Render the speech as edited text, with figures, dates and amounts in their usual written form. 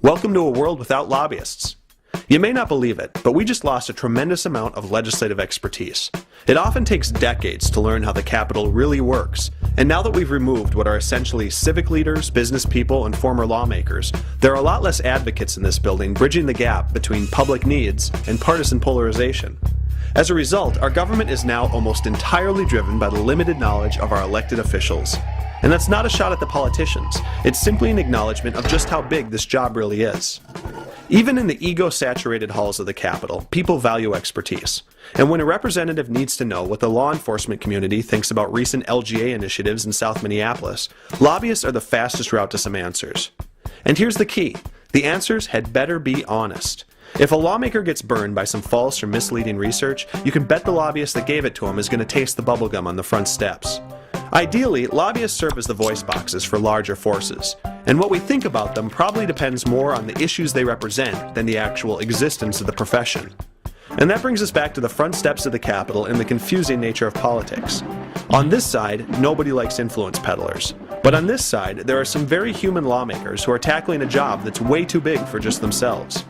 Welcome to a world without lobbyists. You may not believe it, but we just lost a tremendous amount of legislative expertise. It often takes decades to learn how the Capitol really works, and now that we've removed what are essentially civic leaders, business people, and former lawmakers, there are a lot less advocates in this building bridging the gap between public needs and partisan polarization. As a result, our government is now almost entirely driven by the limited knowledge of our elected officials. And that's not a shot at the politicians, it's simply an acknowledgement of just how big this job really is. Even in the ego-saturated halls of the Capitol, people value expertise. And when a representative needs to know what the law enforcement community thinks about recent LGA initiatives in South Minneapolis, lobbyists are the fastest route to some answers. And here's the key: the answers had better be honest. If a lawmaker gets burned by some false or misleading research, you can bet the lobbyist that gave it to him is going to taste the bubblegum on the front steps. Ideally, lobbyists serve as the voice boxes for larger forces, and what we think about them probably depends more on the issues they represent than the actual existence of the profession. And that brings us back to the front steps of the Capitol and the confusing nature of politics. On this side, nobody likes influence peddlers. But on this side, there are some very human lawmakers who are tackling a job that's way too big for just themselves.